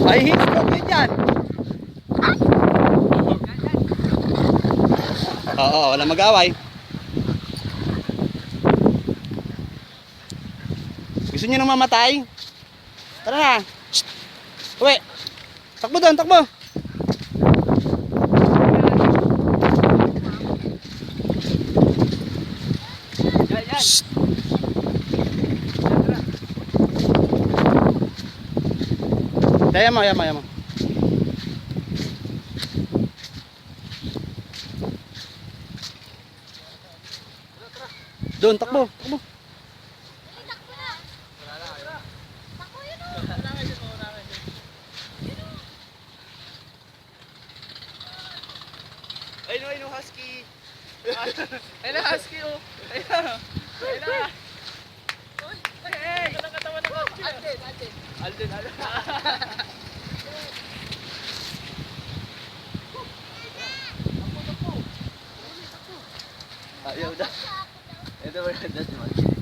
Ay, stroke yun dyan. Oo, wala mag-away. Gusto niyo nang mamatay? Tara na. Shhh. Uwi. Takbo doon, takbo. Shhh. Daya mo, yama, yama. Doon, takbo, takbo. Ay no, husky. Ay na, husky oh. Ay na. Ay na. Hey, ito lang katawan ng husky. Alden. Ayaw na. Ito ba yung